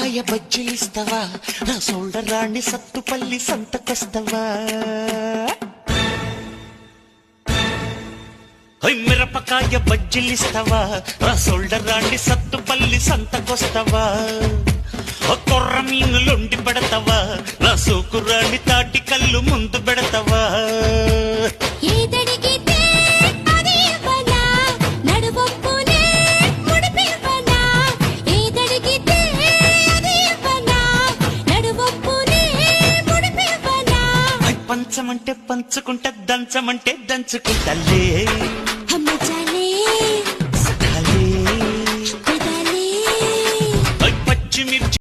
మిరపకాయ బజ్జీలిస్తావా నా సోల్డరాణి సత్తుపల్లి సంతకొస్తావా మిరపకాయ బజ్జీలిస్తావా నా సోల్డరాణి సత్తుపల్లి సంతకొస్తావా కొర్ర మీనులుండి పెడతావా నా సోకురాణి తాటి కళ్ళు ముందు పెడతావా పంచమంటే పంచుకుంటా దంచమంటే దంచుకుంటలే